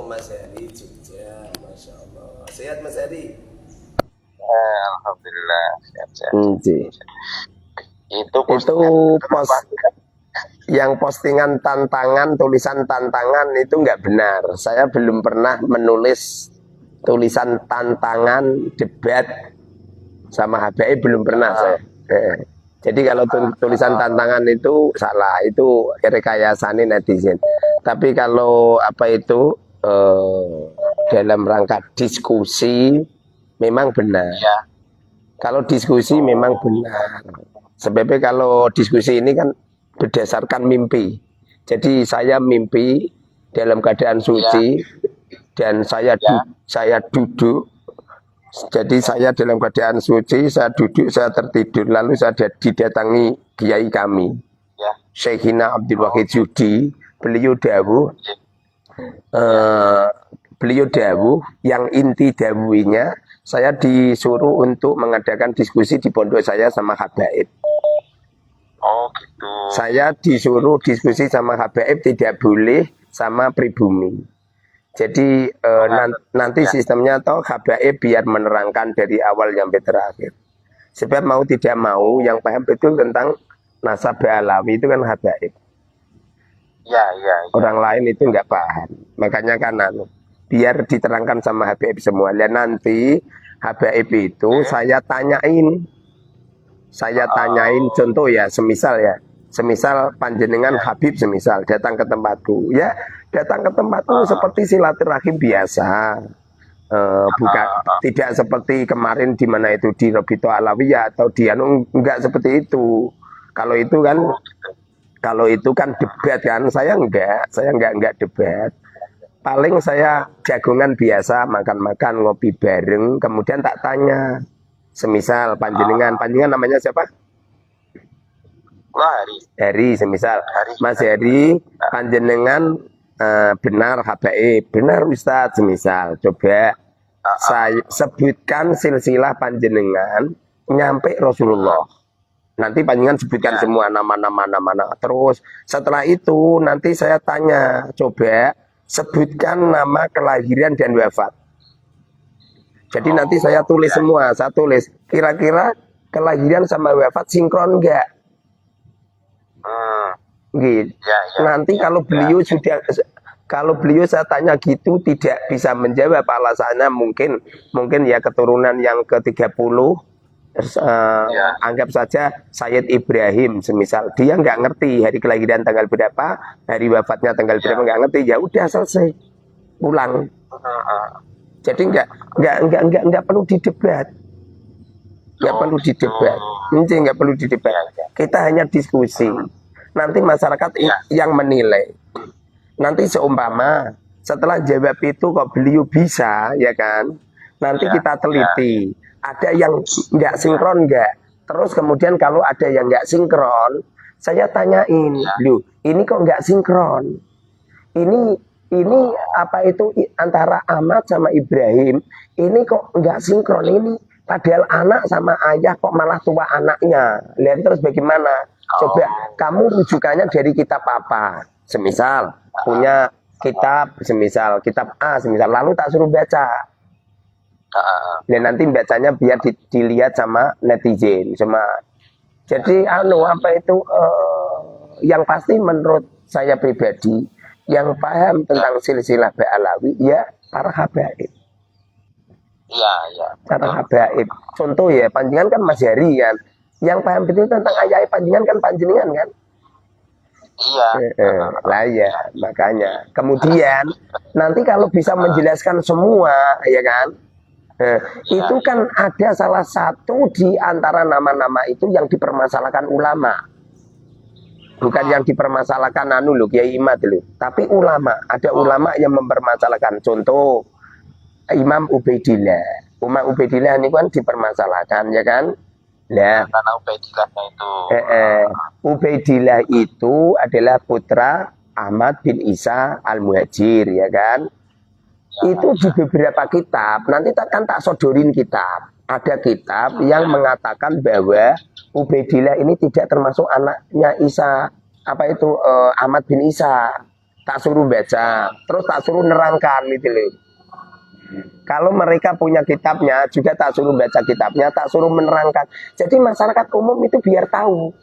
Mas Heri Jogja, Masya Allah. Sehat Mas Heri? Alhamdulillah sehat-sehat. Itu pos yang postingan tantangan, tulisan tantangan itu nggak benar. Saya belum pernah menulis tulisan tantangan debat sama HBI, belum pernah saya. Jadi kalau tulisan tantangan itu salah, itu rekayasane netizen. Tapi kalau apa itu dalam rangka diskusi memang benar. Kalau diskusi memang benar. Sebabnya kalau diskusi ini kan berdasarkan mimpi. Jadi saya mimpi dalam keadaan suci dan saya duduk. Jadi saya dalam keadaan suci, saya duduk, saya tertidur, lalu saya didatangi kiai kami, Syekhina Abdul Wahid Judi. Beliau dawuh, yang inti dawuhnya, saya disuruh untuk mengadakan diskusi di pondok saya sama habaib. Oh gitu. Saya disuruh diskusi sama habaib, tidak boleh sama pribumi. Jadi nanti sistemnya toh habaib biar menerangkan dari awal sampai terakhir. Sebab mau tidak mau yang paham betul tentang nasab Alawi itu kan habaib. Ya. Orang lain itu nggak paham. Makanya kan biar diterangkan sama habaib semua. Dan nanti habaib itu saya tanyain contoh ya, semisal panjenengan Habib semisal datang ke tempatku, ya datang ke tempatku seperti silaturahim biasa, bukan tidak seperti kemarin di mana itu di Robito Alawiyah atau di enggak seperti itu. Kalau itu kan debat kan, saya enggak debat. Paling saya jagongan biasa, makan-makan, ngopi bareng, kemudian tak tanya. Semisal panjenengan namanya siapa? Heri, semisal Mas Heri, panjenengan benar habaib, benar Ustadz, semisal. Coba saya sebutkan silsilah panjenengan nyampe Rasulullah. Nanti panjenengan sebutkan semua nama-nama. Terus setelah itu nanti saya tanya, coba sebutkan nama kelahiran dan wafat. Jadi nanti saya tulis semua, kira-kira kelahiran sama wafat sinkron enggak? Gitu. Nanti kalau beliau saya tanya gitu tidak bisa menjawab, alasannya mungkin ya keturunan yang ke-30, anggap saja Sayyid Ibrahim semisal, dia nggak ngerti hari kelahiran tanggal berapa, hari wafatnya tanggal berapa, nggak ngerti, ya udah selesai, pulang. Jadi nggak perlu didebat. Nggak perlu didebat. Kita hanya diskusi. Nanti masyarakat yang menilai. Nanti seumpama setelah jawab itu kok beliau bisa, ya kan? Nanti kita teliti. Ada yang nggak sinkron nggak? Terus kemudian kalau ada yang nggak sinkron, saya tanyain, loh, ini kok nggak sinkron? Ini apa itu antara Ahmad sama Ibrahim, ini kok nggak sinkron ini, padahal anak sama ayah kok malah tua anaknya. Lihat terus bagaimana? Coba kamu rujukannya dari kitab apa? Semisal punya kitab, kitab A, lalu tak suruh baca. Dan nanti bacanya biar dilihat sama netizen, Jadi apa itu yang pasti menurut saya pribadi, yang paham tentang silsilah Ba'alawi ya para habaib. Para habaib. Contoh ya, panjenengan kan Mas Heri kan, yang paham betul tentang ayah panjenengan kan panjenengan kan. Lah ya, makanya. Kemudian nanti kalau bisa menjelaskan semua, ya kan, itu kan ada salah satu di antara nama-nama itu yang dipermasalahkan ulama. Bukan yang dipermasalahkan Kiai Imad loh, tapi ulama. Ada ulama yang mempermasalahkan. Contoh Imam Ubaidillah. Ini kan dipermasalahkan, ya kan? Nah, Ubaidillah itu adalah putra Ahmad bin Isa Al-Muhajir, ya kan? Itu di beberapa kitab, nanti tak sodorin kitab. Ada kitab yang mengatakan bahwa Ubaidillah ini tidak termasuk anaknya Isa, Ahmad bin Isa. tak suruh baca, terus tak suruh nerangkan gitu loh. Kalau mereka punya kitabnya, juga tak suruh baca kitabnya, tak suruh menerangkan. Jadi masyarakat umum itu biar tahu.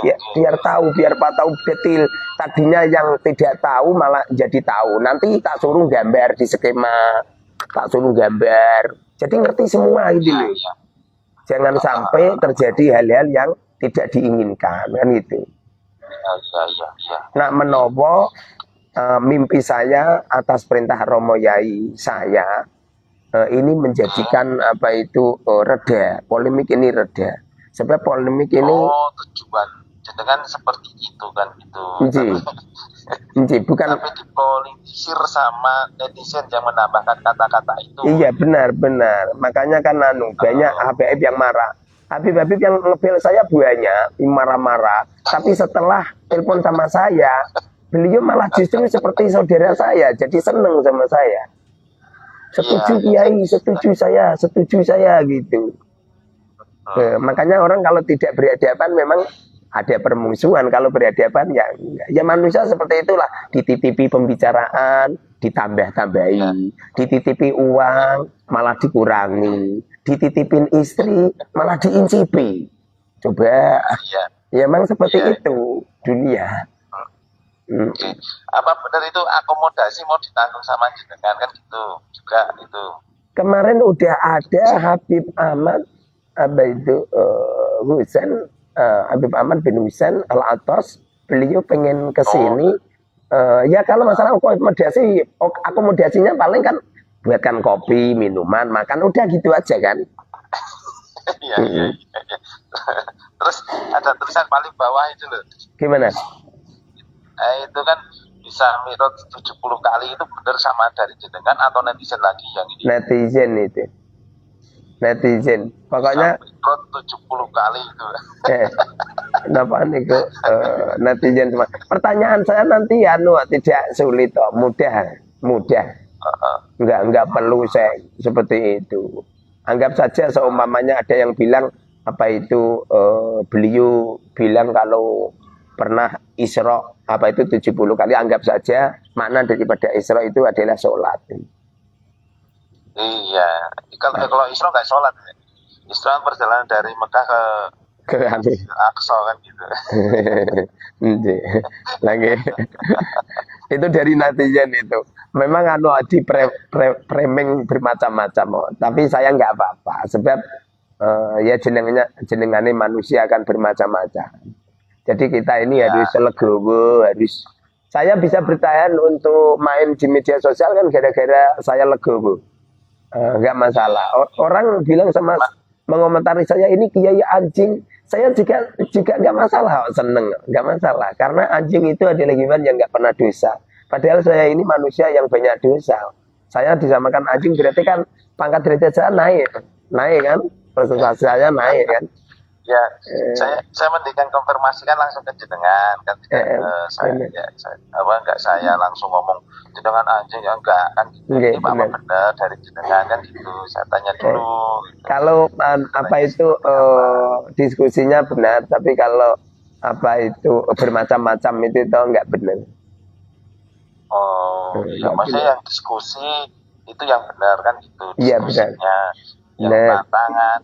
Ya, biar tahu, biar Pak tahu detil. Tadinya yang tidak tahu malah jadi tahu. Nanti tak suruh gambar di skema, tak suruh gambar. Jadi ngerti semua ini loh. Jangan sampai terjadi hal-hal yang tidak diinginkan kan gitu. Nah menopo mimpi saya atas perintah Romo Yai saya ini menjadikan apa itu reda, polemik ini reda. Sebab polemik ini tujuan dengan seperti itu kan itu. Bukan. Tapi dipolitisir sama netizen yang menambahkan kata-kata itu. Iya benar. Makanya kan banyak Habib yang marah. Habib yang ngebel saya banyak, marah-marah. Tapi setelah telepon sama saya, beliau malah justru seperti saudara saya, jadi seneng sama saya. Setuju Kiai, setuju saya gitu. Makanya orang kalau tidak berhadapan memang ada permusuhan. Kalau berhadapan ya manusia seperti itulah. Dititipi pembicaraan, ditambah-tambahi. Dititipi uang, malah dikurangi. Dititipin istri, malah diincipi. Coba. Ya memang seperti itu dunia. Apa benar itu akomodasi mau ditanggung sama jenengan kan gitu juga itu. Kemarin udah ada Habib Ahmad apa itu Husain Habib Ahmad bin Husain Al-Atas, beliau pengen ke sini. Ya kalau masalah akomodasinya paling kan buatkan kopi, minuman, makan, udah gitu aja kan. Iya. Terus ada tulisan paling bawah itu loh. Gimana? Itu kan bisa mirot 70 kali itu benar sama dari jenengan atau netizen lagi yang ini? Netizen. Pokoknya mirot 70 kali itu. Kenapa niku netizen semua. Pertanyaan saya nanti tidak sulit toh, mudah. Enggak perlu saya seperti itu. Anggap saja seumpamanya ada yang bilang apa itu beliau bilang kalau pernah Isra apa itu 70 kali, anggap saja makna daripada Isra itu adalah sholat. Iya, kalau Isra nggak sholat. Isra perjalanan dari Mekah ke Aqsa kan gitu. Lagi itu dari netizen itu. Memang di framing bermacam-macam, tapi saya nggak apa-apa. Sebab ya jenengane manusia akan bermacam-macam. Jadi kita ini harus legowo, saya bisa bertahan untuk main di media sosial kan gara-gara saya legowo. Nggak masalah. Orang bilang mengomentari saya ini kiai anjing, saya juga nggak masalah, seneng, nggak masalah. Karena anjing itu adalah hewan yang nggak pernah dosa. Padahal saya ini manusia yang banyak dosa. Saya disamakan anjing berarti kan pangkat derajat saya naik kan, prestasi saya naik kan. Ya, saya mendingan konfirmasikan langsung ke jenengan kan. Saya langsung ngomong jenengan anjing ya enggak kan. Ini apa benar dari jenengan kan gitu. Saya tanya dulu. Gitu. Kalau apa itu diskusinya benar, tapi kalau apa itu bermacam-macam itu enggak benar. Ya maksudnya yang diskusi itu yang benar kan gitu. Iya benar. Yang tantangan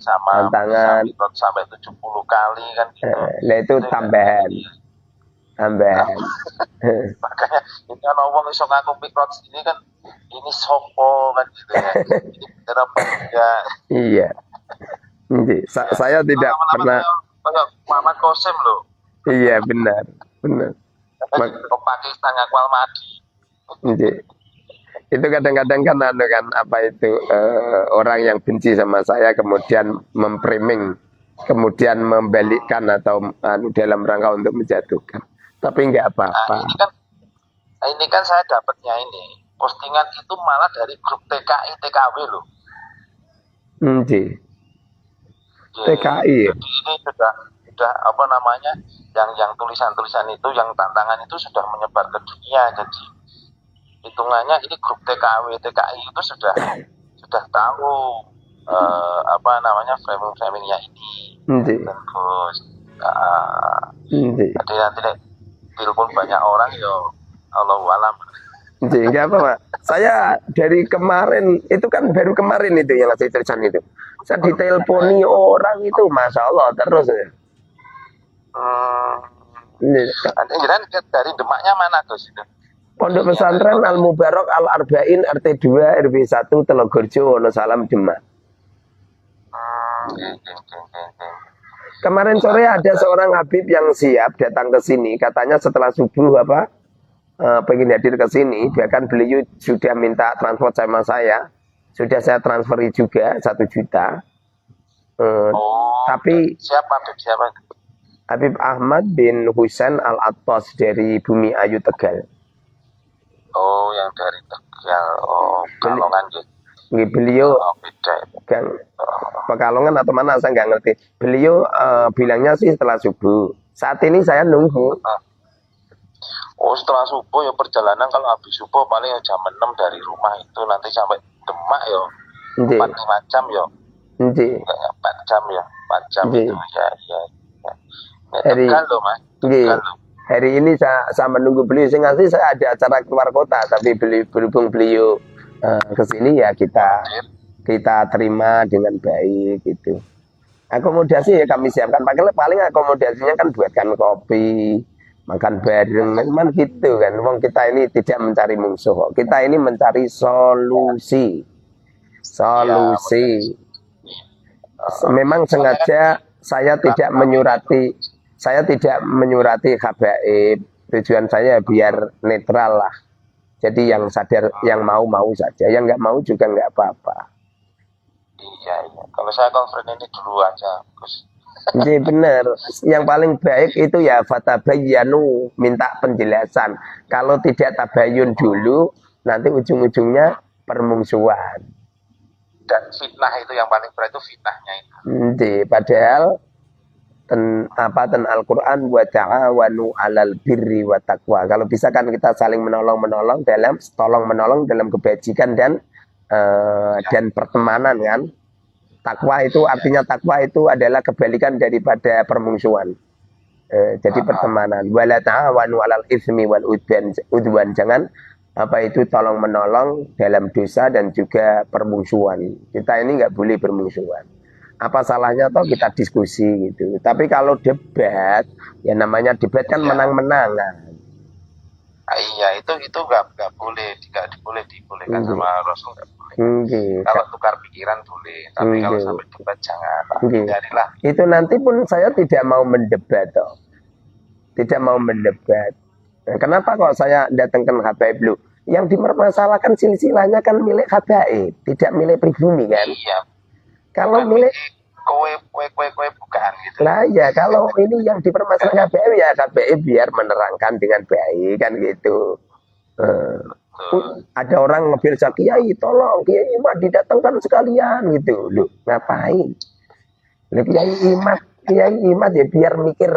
sampai 70 kali kan gitu. Nah itu tambahan. Makanya ini kan wong iso ngaku mikrot ini kan ini sopo kan gitu ya. Ini bener apa enggak? Iya. Saya tidak pernah kayak Muhammad Qasim loh. Iya benar. Kok pakai tangga kwal madi. Itu kadang-kadang kan apa itu orang yang benci sama saya kemudian memframing, kemudian membalikkan atau dalam rangka untuk menjatuhkan. Tapi nggak apa-apa. Ini kan saya dapatnya ini postingan itu malah dari grup TKI TKW loh. TKI. Jadi ini sudah apa namanya yang tulisan-tulisan itu yang tantangan itu sudah menyebar ke dunia. Jadi hitungannya ini grup TKW TKI itu sudah tahu apa namanya framingnya ini. Bagus. Jadi nanti telepon banyak orang yo Allahu alam. Jadi enggak apa Pak. Saya dari kemarin itu kan baru kemarin itu yang saya tulisan itu. Saya diteleponi orang itu, masya Allah terus ya. Ini, Nanti jalan dari Demaknya mana Gus itu? Pondok Pesantren Al Mubarak Al Arba'in RT 2 RW 1 Telogorjo Wonosalam Demak. Kemarin sore ada seorang Habib yang siap datang ke sini, katanya setelah subuh pengen hadir ke sini, bahkan beliau sudah minta transport sama saya, sudah saya transferi juga 1 juta. Tapi siapa Habib Ahmad bin Husain Al-Attas dari Bumi Ayu Tegal. Oh, yang dari Tegal. Oh, Pekalongan gitu. Beliau Beda. kan Pekalongan atau mana saya nggak ngerti. Beliau bilangnya sih setelah subuh. Saat ini saya nunggu. Oh, setelah subuh ya perjalanan kalau habis subuh paling jam 6 dari rumah itu nanti sampai Demak ya. 4-5 jam ya. Enggak 4 jam ya. 4 jam itu ya. Tegal loh Mas. Tegal loh. Hari ini saya menunggu beliau. Saya ngasih saya ada acara keluar kota, tapi berhubung beliau kesini ya kita terima dengan baik gitu. Akomodasi ya kami siapkan. Paling akomodasinya kan buatkan kopi, makan bareng, memang gitu kan. Wong kita ini tidak mencari musuh, kita ini mencari solusi. Memang sengaja saya tidak menyurati habaib. Tujuan saya biar netral lah. Jadi yang sadar, yang mau saja, yang nggak mau juga nggak apa-apa. Iya. Kalau saya konferensi ini dulu aja, Gus. Jadi benar. Yang paling baik itu ya fatabayyanu, minta penjelasan. Kalau tidak tabayun dulu, nanti ujung-ujungnya permusuhan. Dan fitnah itu yang paling berat itu fitnahnya itu. Jadi padahal dan Al-Quran wa ta'awanu 'alal birri wa taqwa. Kalau bisa kan kita saling menolong dalam kebajikan dan pertemanan kan. Takwa itu artinya takwa itu adalah kebalikan daripada permusuhan. Jadi pertemanan. Wala ta'awanu 'alal itsmi wal udwan. Jangan tolong menolong dalam dosa dan juga permusuhan. Kita ini nggak boleh bermusuhan. Apa salahnya toh kita diskusi gitu. Tapi kalau debat, ya namanya debat kan menang-menangan. Iya, itu nggak boleh, dibolehkan sama Rasul nggak boleh. Kalau tukar pikiran boleh, tapi kalau sampai debat jangan. Hindarilah. Itu nanti pun saya tidak mau mendebat toh. Tidak mau mendebat. Nah, kenapa kok saya datangkan habaib lu? Yang dipermasalahkan silsilahnya kan milik habaib, tidak milik pribumi kan? Iya. Kalau milik kowe bukan gitu. Lah ya kalau ini yang dipermasalahkan KPI ya KPI biar menerangkan dengan baik kan gitu. Ada orang ngebil Kiai, tolong Kiai Imad didatangkan sekalian gitu. Loh, ngapain? Loh, Kiai Imad ya biar mikir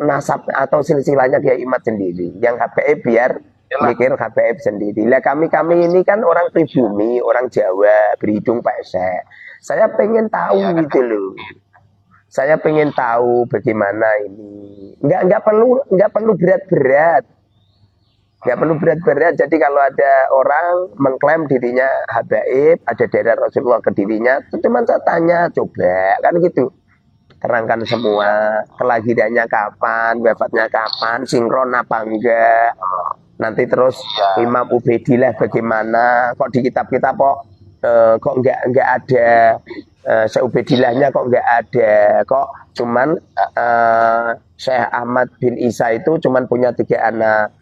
nasab atau silsilahnya Kiai Imad sendiri. Yang KPI biar mikir KPI sendiri. Lah kami ini kan orang pribumi, orang Jawa, berhidung pesek. Saya pengen tahu gitu loh. Saya pengen tahu bagaimana ini. Nggak perlu berat-berat. Nggak perlu berat-berat. Jadi kalau ada orang mengklaim dirinya habaib, ada darah Rasulullah ke dirinya, cuma saya tanya, coba kan gitu. Terangkan semua, kelahirannya kapan, wafatnya kapan, sinkron apa enggak. Nanti terus Imam Ubaidillah bagaimana? Kok di kitab-kitab kok nggak ada Ubaidillahnya kok nggak ada, kok cuman Syekh Ahmad bin Isa itu cuman punya 3 anak,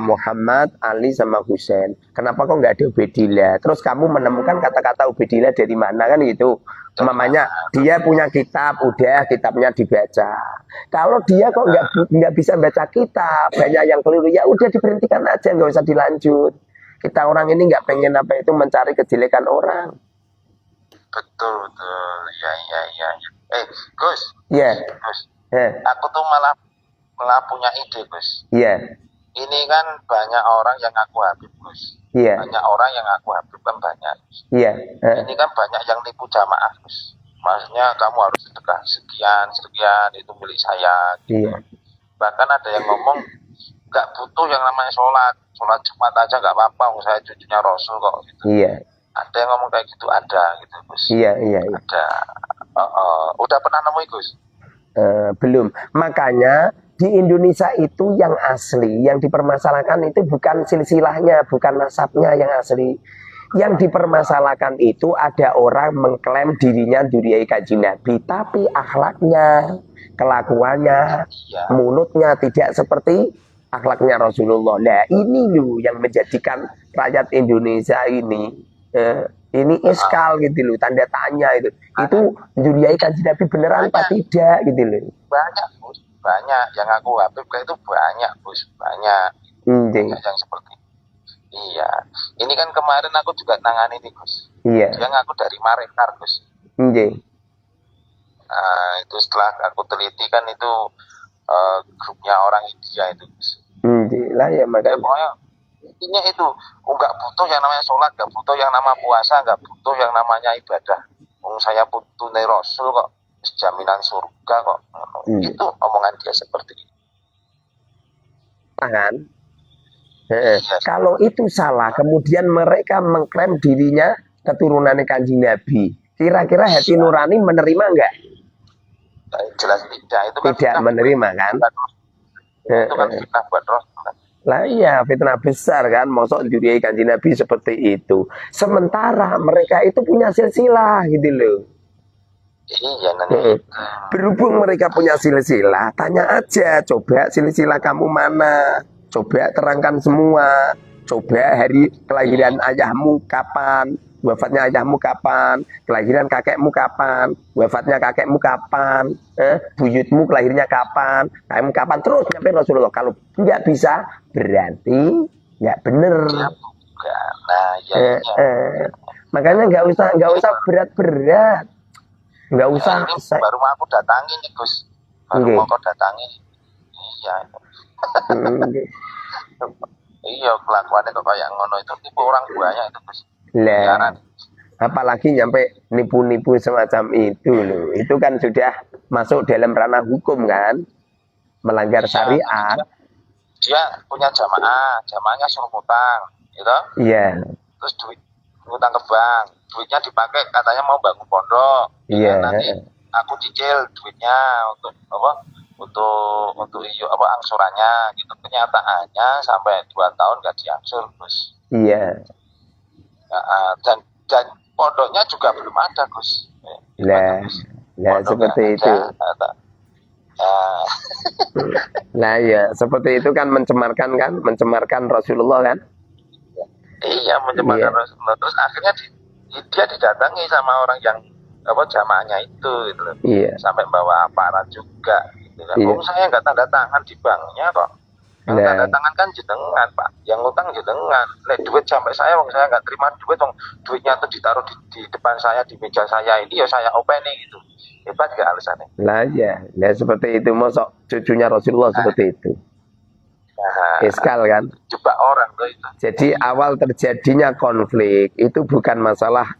Muhammad, Ali sama Husain. Kenapa kok nggak ada Ubaidillah? Terus kamu menemukan kata-kata Ubaidillah dari mana kan gitu? Mamanya dia punya kitab, udah kitabnya dibaca. Kalau dia kok nggak bisa baca kitab, banyak yang keliru, ya udah diberhentikan aja, nggak usah dilanjut. Kita orang ini nggak pengen mencari kejelekan orang. Betul. Ya. Gus. Iya. Gus. Aku tuh malah punya ide, Gus. Iya. Ini kan banyak orang yang ngaku habib, Gus. Iya. Banyak orang yang ngaku habib kan banyak. Iya. Ini kan banyak yang nipu jamaah, Gus. Maksudnya kamu harus sedekah sekian itu milik saya. Iya. Bahkan ada yang ngomong nggak butuh yang namanya sholat Jumat aja nggak apa-apa, saya cucunya Rasul kok gitu. Iya, Ada yang ngomong kayak gitu, ada gitu Gus. iya, iya, iya. Ada. Udah pernah nemu Gus? Belum. Makanya di Indonesia itu yang asli, yang dipermasalahkan itu bukan silsilahnya, bukan nasabnya yang asli. Yang dipermasalahkan itu ada orang mengklaim dirinya dzurriyyah Kanjeng Nabi, tapi akhlaknya, kelakuannya, Iya. mulutnya tidak seperti akhlaknya Rasulullah. Nah ini loh yang menjadikan rakyat Indonesia ini iskal gitu loh, tanda tanya itu. Itu dzurriyyah Kanjeng Nabi beneran apa tidak gitu loh. Banyak Gus, banyak yang aku Habib kayak itu banyak Gus, banyak. Banyak yang seperti itu. Iya, ini kan kemarin aku juga nangani nih Gus. Iya. Dia ngaku dari Marekar Gus. Nah itu setelah aku teliti kan itu grupnya orang India itu Gus. Lah ya Ya, makanya. pokoknya intinya itu nggak butuh yang namanya sholat, nggak butuh yang nama puasa, nggak butuh yang namanya ibadah. Saya tunai Rasul kok, jaminan surga kok. Itu omongan dia seperti itu. Kan? Kalau itu salah, kemudian mereka mengklaim dirinya keturunan Kanjeng Nabi. Kira-kira hati nurani menerima enggak? Jelas tidak. Itu kan tidak menerima kan? Itu kan fitnah buat Rasul kan? Lah iya, fitnah besar kan, mosok dzurriyyah Kanjeng Nabi seperti itu. Sementara mereka itu punya silsilah gitu loh. Iya nanti. Berhubung mereka punya silsilah, tanya aja, coba silsilah kamu mana? Coba terangkan semua. Coba hari kelahiran ayahmu kapan? Wafatnya ayahmu kapan? Kelahiran kakekmu kapan? Wafatnya kakekmu kapan? Buyutmu kelahirnya kapan? Kamu kapan? Terus sampai Rasulullah. Kalau nggak bisa, berarti nggak bener. Nah, ya. Makanya nggak usah berat-berat. Nggak usah. Ini baru mau aku datangi nih Gus. Baru mau aku datangi. Iya. Iya, kelakuannya kok kayak ngono itu tipe orang banyak itu Gus. Lah, apalagi nyampe nipu-nipu semacam itu loh. Itu kan sudah masuk dalam ranah hukum kan, melanggar syariat. Dia punya jamaahnya suruh ngutang, gitu. Iya. Terus duit ngutang ke bank, duitnya dipakai katanya mau bangun pondok. Iya. Nanti aku cicil duitnya untuk apa? Untuk angsurannya gitu. Kenyataannya sampai 2 tahun nggak diangsur Gus. Iya. Dan pondoknya juga belum ada Gus. Lah seperti itu. Nah ya seperti itu kan mencemarkan Rasulullah kan. Iya mencemarkan Rasulullah. Terus akhirnya dia didatangi sama orang yang jamaahnya itu gitu loh. Iya. Sampai bawa aparat juga gitu kan. Iya. Saya nggak tanda tangan di banknya kok. Yang tanda tangan kan jenengan Pak, yang ngutang jenengan. Duit sampai saya nggak terima duitnya tuh ditaruh di depan saya, di meja saya ini, ya saya opening gitu. Hebat gak alasannya? Lah ya seperti itu, mosok cucunya Rasulullah seperti itu. Iskal kan? Jebak orang tuh itu. Jadi awal terjadinya konflik itu bukan masalah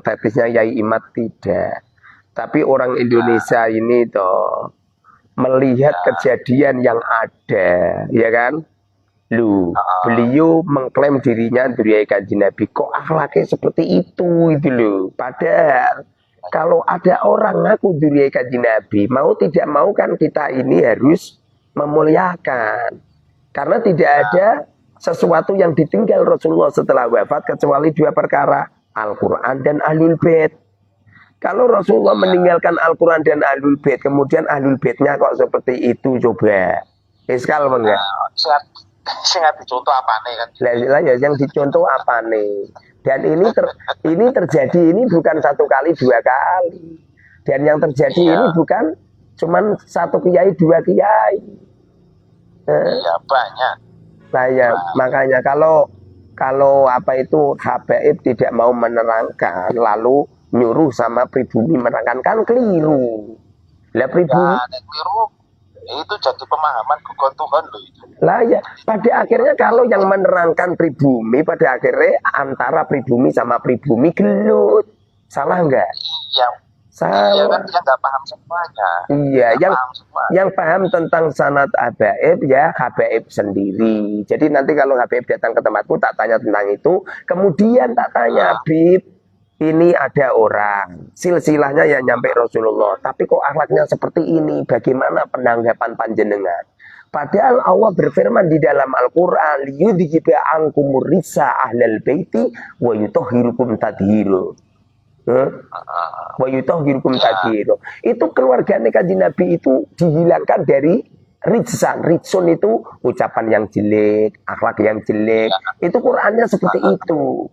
tetisnya Yai Imad, tidak. Tapi orang Indonesia ini toh melihat kejadian yang ada, ya kan? Beliau mengklaim dirinya dzurriyyah Kanjeng Nabi, kok akhlaknya seperti itu loh. Padahal kalau ada orang ngaku dzurriyyah Kanjeng Nabi, mau tidak mau kan kita ini harus memuliakan. Karena tidak ada sesuatu yang ditinggal Rasulullah setelah wafat kecuali 2 perkara, Al-Quran dan Ahlul Bait. Kalau Rasulullah meninggalkan Al-Quran dan Ahlul Bait, kemudian Ahlul Baitnya kok seperti itu, coba. Iskal enggak? Saya dicontoh apa nih kan? Lah ya yang dicontoh apa nih? Dan ini terjadi ini bukan 1 kali 2 kali. Dan yang terjadi ini bukan cuman 1 kiai 2 kiai. Iya banyak. Nah ya makanya kalau Habaib tidak mau menerangkan lalu nyuruh sama pribumi menerangkan kan keliru. Lah pribumi keliru itu jadi pemahaman gugon Tuhan loh itu. Lah ya pada akhirnya kalau yang menerangkan pribumi pada akhirnya antara pribumi sama pribumi gelut. Salah enggak? Iya. Iya kan Salah. dia nggak paham semuanya. Iya, Nggak paham semua. yang paham tentang sanad habaib ya habaib sendiri. Jadi nanti kalau habaib datang ke tempatku tak tanya tentang itu, kemudian tak tanya, Ah, Bib, ini ada orang, silsilahnya yang nyampe Rasulullah, tapi kok akhlaknya seperti ini, bagaimana penanggapan panjenengan? Padahal Allah berfirman di dalam Al-Quran, liyudhiba ankumur risa ahlal baiti wa yutahhirukum tadhiro. Wa yutahhirukum ya, tadhiro. Itu keluarganya Kanjeng Nabi itu dihilangkan dari rijsan. Rijsun itu ucapan yang jelek, akhlak yang jelek. ya, Itu Qur'annya seperti itu.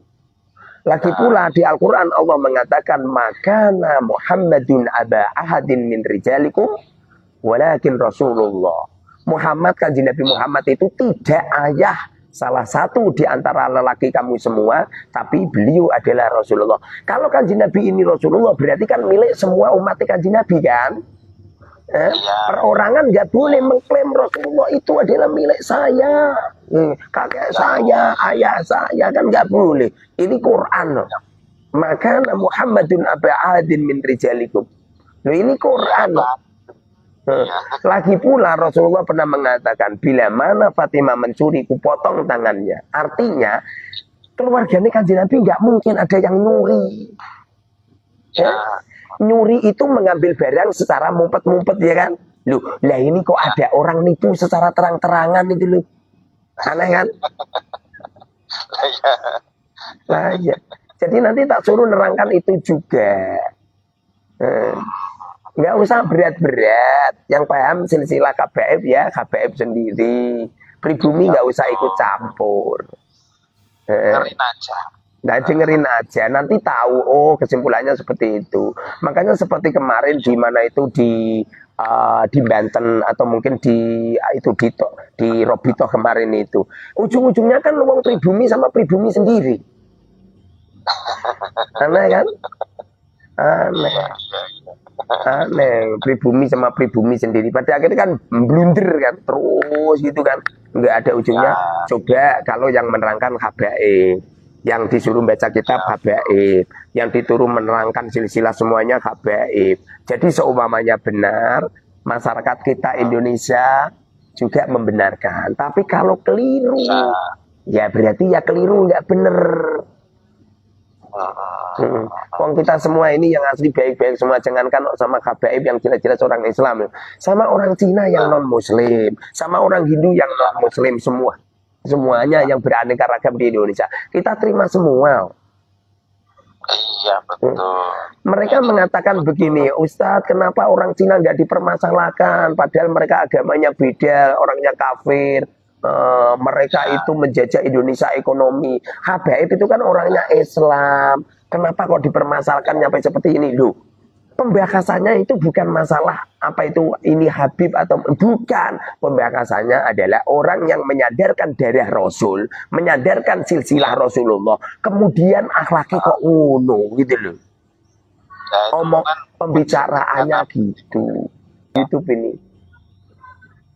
Lagi pula di Al-Quran Allah mengatakan makana Muhammadun aba ahadin min rijalikum walakin Rasulullah. Muhammad, Kanjeng Nabi Muhammad itu tidak ayah salah satu di antara lelaki kamu semua, tapi beliau adalah Rasulullah. Kalau Kanjeng Nabi ini Rasulullah, berarti kan milik semua umat Kanjeng Nabi kan? iya, Perorangan nggak boleh mengklaim Rasulullah itu adalah milik saya, kakek saya, ayah saya, kan nggak boleh. Ini Quran loh. Maka Muhammadun aba adin min rijalikum. Loh, ini Quran loh. iya, Lagi pula Rasulullah pernah mengatakan, bila mana Fatimah mencuri, kupotong tangannya. Artinya keluarganya Kanjeng Nabi nggak mungkin ada yang nyuri. ya, Nyuri itu mengambil barang secara mumpet-mumpet ya kan. Loh, lah ini kok ada orang nipu secara terang-terangan itu loh. Aneh kan? iya, Nah, ya. Jadi nanti tak suruh nerangkan itu juga. Nggak usah berat-berat. Yang paham silsilah KBF ya, KBF sendiri. Pribumi nggak usah ikut campur. dengerin aja. Nah, dengerin aja, nanti tahu, oh kesimpulannya seperti itu. Makanya seperti kemarin di mana itu di Banten atau mungkin itu di Robito kemarin itu. Ujung-ujungnya kan uang pribumi sama pribumi sendiri. Aneh kan? Aneh. Iya, iya, iya. Aneh, pribumi sama pribumi sendiri. Pada akhirnya kan blunder kan, terus gitu kan. Nggak ada ujungnya. Ya, Coba kalau yang menerangkan habaib, yang disuruh baca kitab habaib, yang dituruh menerangkan silsilah semuanya habaib. Jadi seumpamanya benar, masyarakat kita Indonesia juga membenarkan. Tapi kalau keliru, ya. ya berarti ya keliru, nggak bener. Wong kita semua ini yang asli baik-baik semua, jangankan sama habaib yang jelas-jelas orang Islam, sama orang Cina yang non Muslim, sama orang Hindu yang non Muslim, semuanya yang beraneka ragam di Indonesia kita terima semua. Iya, betul. Mereka mengatakan begini, Ustadz, kenapa orang Cina nggak dipermasalahkan padahal mereka agamanya beda, orangnya kafir. Mereka itu menjajah Indonesia ekonomi. Habaib itu kan orangnya Islam. Kenapa kok dipermasalahkan sampai seperti ini? Loh, pembahasannya itu bukan masalah apa itu ini Habib atau bukan. Pembahasannya adalah orang yang menyadarkan darah Rasul, menyadarkan silsilah Rasulullah, kemudian akhlaknya kok ngono gitu loh. Ya, itu Omong kan pembicaraannya gitu. YouTube ini.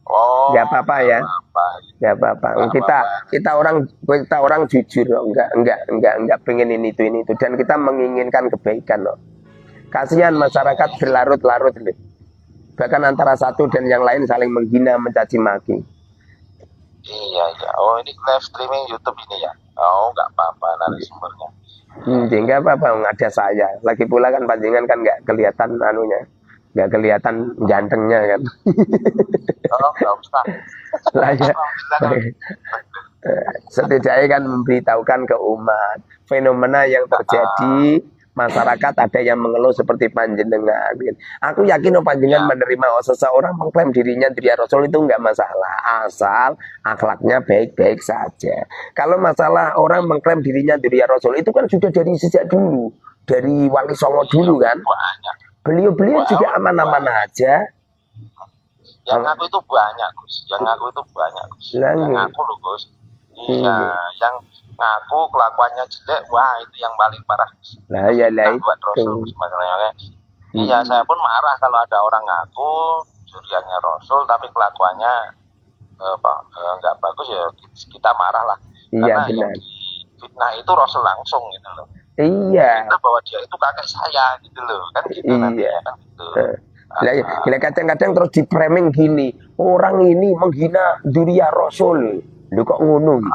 oh, Nggak apa-apa ya. apa? Nggak apa-apa. Nggak Kita apa-apa. kita orang jujur, enggak pengen ini itu dan kita menginginkan kebaikan loh. Kasihan masyarakat berlarut-larut loh. Bahkan antara satu dan yang lain saling menghina, mencaci maki. Iya, iya. Oh, ini live streaming YouTube ini ya. Oh, nggak apa-apa narasumbernya. Nggak apa-apa, ada saya. Lagi pula kan panjangan kan nggak kelihatan anunya, nggak kelihatan gantengnya kan. Oh, nggak usah. Lah ya. Alhamdulillah kan. Setidaknya kan memberitahukan ke umat fenomena yang terjadi, masyarakat ada yang mengeluh seperti panjenengan. Aku yakin panjenengan menerima seseorang mengklaim dirinya dia Rasul itu nggak masalah, asal akhlaknya baik-baik saja. Kalau masalah orang mengklaim dirinya dia Rasul itu kan sudah dari sejak dulu, dari Wali Songo dulu kan. Banyak. Beliau juga aman-aman aja. Yang ngaku itu banyak, Gus. Yang ngaku itu banyak, Gus. Yang ngaku loh, Gus. Iya, yang ngaku kelakuannya jelek, wah itu yang paling parah. Lah ya lah buat Rasul, masalahnya. Iya, saya pun marah kalau ada orang ngaku curiannya Rasul, tapi kelakuannya nggak bagus ya kita marah lah. Iya Karena benar. yang fitnah itu Rasul langsung gitu loh. Iya, kita bahwa dia itu kakek saya gitu loh, kan gitu nanti iya. kan gitu. Lah kadang-kadang terus di framing gini, orang ini menghina dzurriyyah Rasul. Lho kok ngono iki?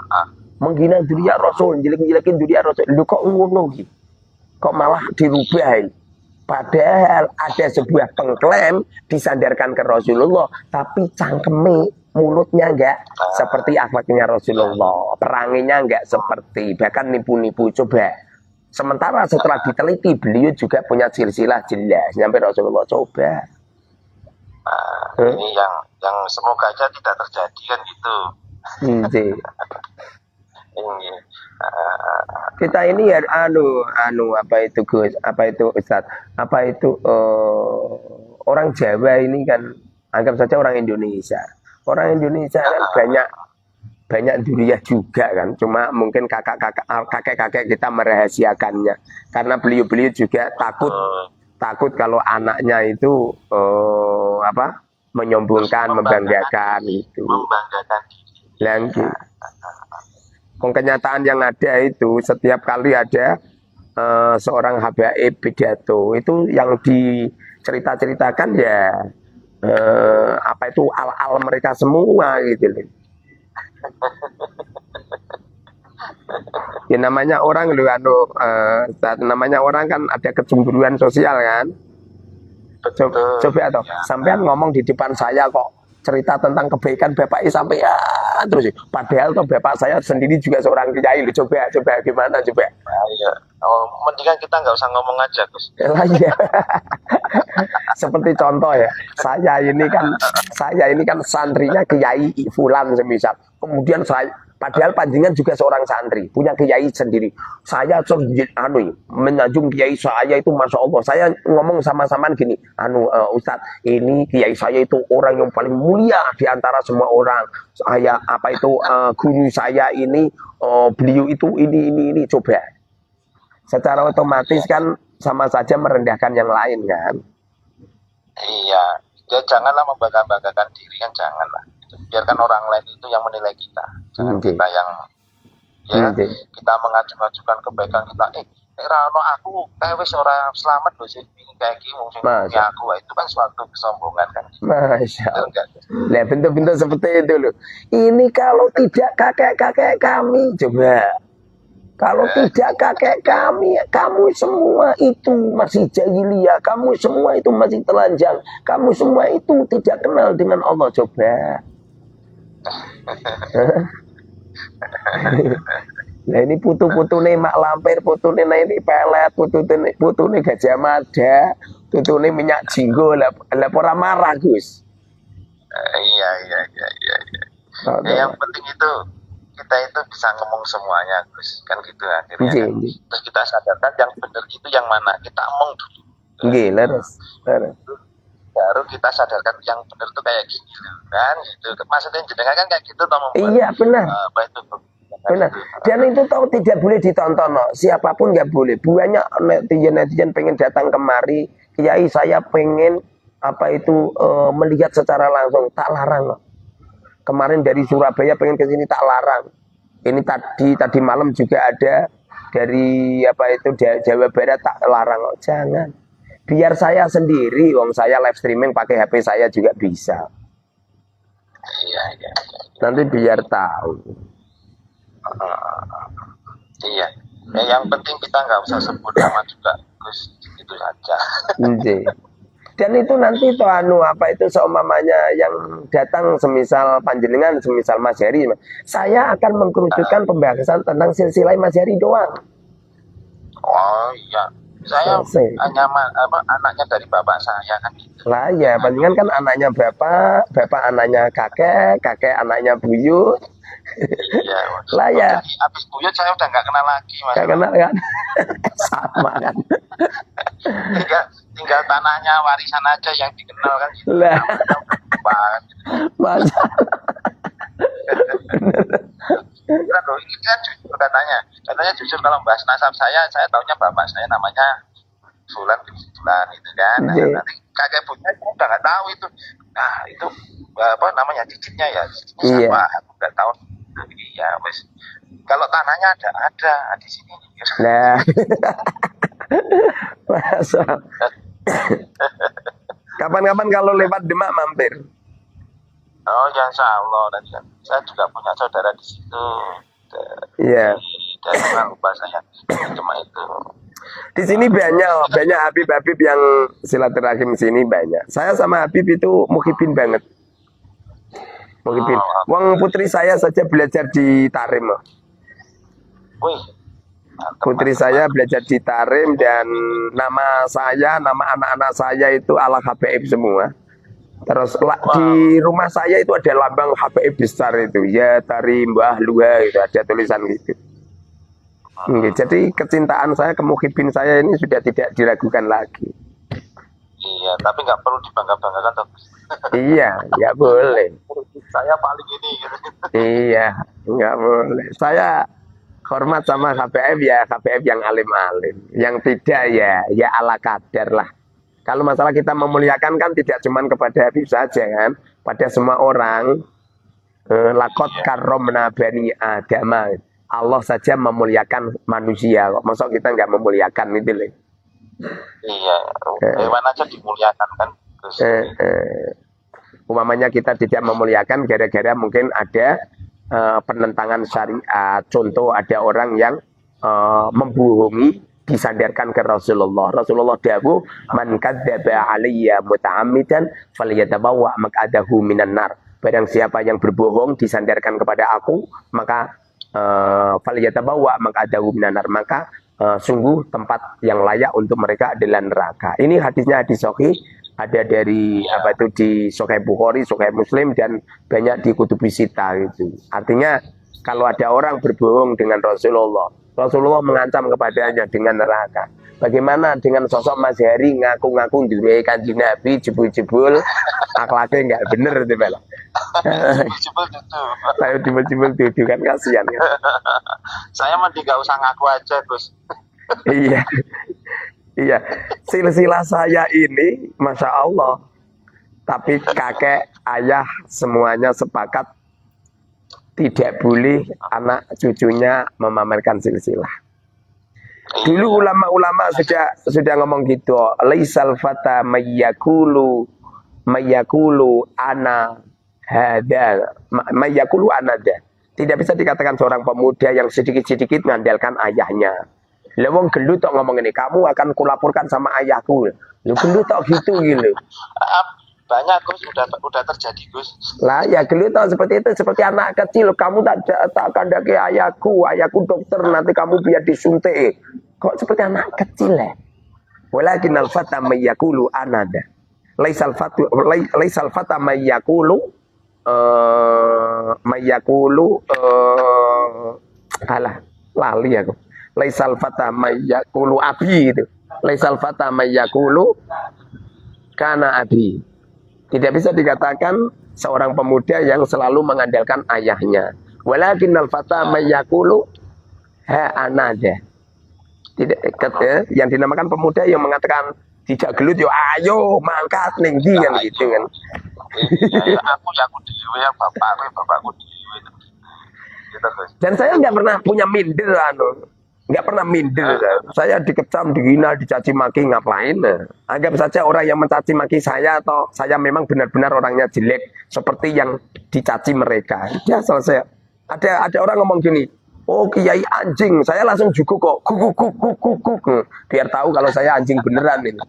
Menghina dzurriyyah Rasul, jelek-jelekin dzurriyyah Rasul. Lho kok ngono iki? Kok malah dirubah? Padahal ada sebuah pengklaim disandarkan ke Rasulullah, tapi cangkeme mulutnya enggak seperti akhlaknya Rasulullah, peranginya enggak seperti, bahkan nipu-nipu. Coba. Sementara setelah diteliti, beliau juga punya silsilah jelas sampai Rasulullah. Coba. Ini yang semoga aja tidak terjadi kan gitu. Ini. Ini Kita ini ya apa itu Gus, apa itu Ustadz, apa itu orang Jawa ini kan anggap saja orang Indonesia. Orang Indonesia kan banyak dzurriyyah juga kan, cuma mungkin kakek-kakek kita merahasiakannya karena beliau-beliau juga takut kalau anaknya itu menyombongkan, membanggakan itu. membanggakan diri. Lagi. Kenyataan yang ada itu setiap kali ada seorang habaib pidato itu yang diceritakan ya apa itu al-al mereka semua gitu loh. Ya namanya orang loh namanya orang kan ada kecemburuan sosial kan. Coba atau sampean ngomong di depan saya kok cerita tentang kebaikan bapak sampai ya terus padahal tuh bapak saya sendiri juga seorang kiai. Coba gimana coba. Iya. Mendingan kita nggak usah ngomong aja Gus. Lah iya. Seperti contoh ya, saya ini kan santrinya Kiai Fulan semisal. Kemudian padahal panjenengan juga seorang santri, punya kiai sendiri. Saya menyanjung kiai saya itu masya Allah. Saya ngomong sama-samaan gini, Ustadz, ini kiai saya itu orang yang paling mulia di antara semua orang. Saya guru saya ini, beliau itu ini coba. Secara otomatis kan sama saja merendahkan yang lain kan. Iya, ya janganlah membangga-banggakan diri kan, janganlah. Biarkan orang lain itu yang menilai kita. Jangan kita yang kita mengajukan kebaikan kita. Rano aku kayak wis ora selamat loh sih kayak gini mungkin aku itu kan suatu kesombongan kan. Masya Allah. Nah bentuk-bentuk seperti itu loh. Ini kalau tidak kakek-kakek kami coba. Kalau tidak kakek kami, kamu semua itu masih jahiliyah, kamu semua itu masih telanjang, kamu semua itu tidak kenal dengan Allah. Coba. Nah ini putu-putune mak lampir, putune ini pelet, putune Gajah Mada, putune minyak jinggo, lah ora marah Gus. Iya. Yang penting itu kita itu bisa ngomong semuanya Gus, kan gitu akhirnya. Terus kita sadarkan yang benar itu yang mana, kita omong dulu. Leres. Baru kita sadarkan yang benar itu kayak gini loh, kan gitu. Maksudnya jenengan kan kayak gitu toh membuat. Iya benar. Apa itu? Benar. Dan itu tahu tidak boleh ditonton, no. Siapapun nggak boleh. Banyak netizen pengen datang kemari, kiai saya pengen melihat secara langsung, tak larang, no. Kemarin dari Surabaya pengen ke sini tak larang. Ini tadi malam juga ada dari Jawa Barat tak larang. Oh, jangan. Biar saya sendiri, wong saya live streaming pakai HP saya juga bisa. Iya. Nanti biar tahu. Iya. Yang penting kita nggak usah sebut nama juga, Gus. Itu saja. Dan itu nanti seumpamanya yang datang semisal panjenengan, semisal Mas Heri, saya akan mengkerucutkan pembahasan tentang silsilah Mas Heri doang. Oh iya, saya hanya anaknya dari bapak saya kan gitu. Lah ya, panjenengan kan anaknya bapak anaknya kakek anaknya buyut. Iya. Lah ya. Habis buyut saya udah nggak kenal lagi Mas. Nggak kenal kan? Sama kan. Tinggal tanahnya warisan aja yang dikenal kan gitu. Lah. Masa. Ini kan jujur katanya jujur kalau bahas nasab saya taunya bapak saya namanya Fulan itu kan. Nanti kakek punya saya udah nggak tahu itu. Nah itu namanya cicitnya ya. Cicitnya siapa? Aku nggak tahu. Iya wes. Kalau tanahnya ada di sini. Nah, masa. Kapan-kapan kalau lewat Demak mampir. Oh ya insya Allah. Dan saya juga punya saudara di situ. Iya. Dan orang lupa saya cuma itu. Di sini banyak Habib-Habib yang silaturahim sini banyak. Saya sama Habib itu muhibin banget. Muhibin. Wong putri saya saja belajar di Tarim. Wih, mantap, Putri saya belajar di Tarim dan nama saya, nama anak-anak saya itu ala HBib semua. Terus di rumah saya itu ada lambang HBib besar itu, ya Tarim, Mbah Luha itu ada tulisan gitu. Jadi kecintaan saya, kemuhibin saya ini sudah tidak diragukan lagi. Iya, tapi nggak perlu dibangga-banggakan toh. Iya, nggak boleh. Saya paling ini gitu. Iya, nggak boleh. Saya hormat sama HBib ya, HBib yang alim-alim. Yang tidak ya ala kadar lah. Kalau masalah kita memuliakan kan tidak cuma kepada Habib saja kan, pada semua orang. Lakot karomna bani Adama. Allah saja memuliakan manusia kok. Masa kita nggak memuliakan itu loh. Iya, hewan aja dimuliakan kan. Terus, Umpamanya kita tidak memuliakan gara-gara mungkin ada penentangan syariat. Contoh ada orang yang membohongi disandarkan ke Rasulullah. Rasulullah dawuh, "Man kadzdzaba 'alayya muta'ammidan falyatabawwa maq'adahu minan nar." Barang siapa yang berbohong disandarkan kepada aku, maka falyatabawwa maq'adahu minan nar, maka sungguh tempat yang layak untuk mereka adalah neraka. Ini hadisnya hadis sahih, ada dari apa itu di Sahih Bukhari, Sahih Muslim dan banyak di Kutubi Sita gitu. Artinya kalau ada orang berbohong dengan Rasulullah, Rasulullah mengancam kepadanya dengan neraka. Bagaimana dengan sosok Mas Heri ngaku-ngaku duwe Kanjeng Nabi, jebul-jebul akhlaknya nggak bener gitu Pak. jebol itu. Saya jebul-jebul itu kan kasihan kan. Saya mending nggak usah ngaku aja, Gus. Iya. Iya, silsilah saya ini Masya Allah. Tapi kakek, ayah semuanya sepakat tidak boleh anak cucunya memamerkan silsilah. Dulu ulama-ulama sudah ngomong gitu. Laisal fata mayyakulu ana hada mayyakulu anada. Tidak bisa dikatakan seorang pemuda yang sedikit-sedikit mengandalkan ayahnya. Lah wong gendut tok ngomong ini, kamu akan kulaporkan sama ayahku. Lu gendut tok gitu gitu. Banyak Gus, udah terjadi Gus. Lah ya gendut tok seperti itu, seperti anak kecil. Kamu tak kandake ayahku dokter, nanti kamu biar disuntik. Kok seperti anak kecil ya? Walakin al-fata mayyakulu anada. Laisal fata mayyakulu alah lali aku. Laisal fata mayyakulu abi itu. Laisal fata mayyakulu kana abi. Tidak bisa dikatakan seorang pemuda yang selalu mengandalkan ayahnya. Walakinnal fata mayyakulu ha anada. Tidak yang dinamakan pemuda yang mengatakan tidak gelut yo ayo mangkat ning ndi kan gitu kan. Ya, aku dhewe ya bapakku dhewe. Gitu, dan saya nggak pernah punya minder nggak pernah minder. Saya dikecam, dihina, dicaci maki ngapain? Anggap saja orang yang mencaci maki saya atau saya memang benar-benar orangnya jelek seperti yang dicaci mereka. Ya selesai. Ada orang ngomong gini, oh kiai anjing, saya langsung juga kok kuk. Biar tahu kalau saya anjing beneran ini.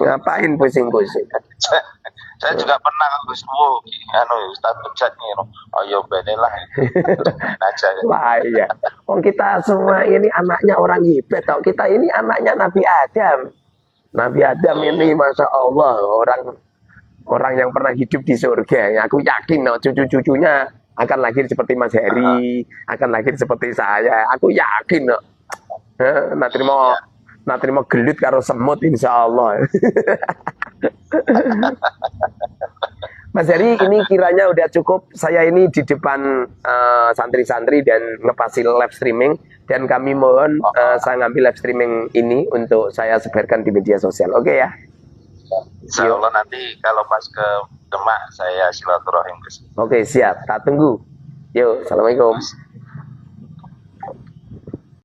Ngapain pusing-pusing? Saya juga pernah Gus Ustaz Bejat nih, ayo benelah aja. Wah iya. Kita semua ini anaknya orang hebat tau. Kita ini anaknya Nabi Adam. Nabi Adam ini Masya Allah orang yang pernah hidup di surga. Aku yakin cucu-cucunya akan lahir seperti Mas Heri, akan lahir seperti saya. Aku yakin nanti mau gelut karo semut insya Allah. Mas Heri, ini kiranya udah cukup. Saya ini di depan santri-santri dan ngepasi live streaming. Dan kami mohon saya ngambil live streaming ini untuk saya sebarkan di media sosial. Oke ya? Insya Allah nanti kalau pas ke Demak saya silaturahim. Oke siap, tak tunggu. Yuk, assalamualaikum.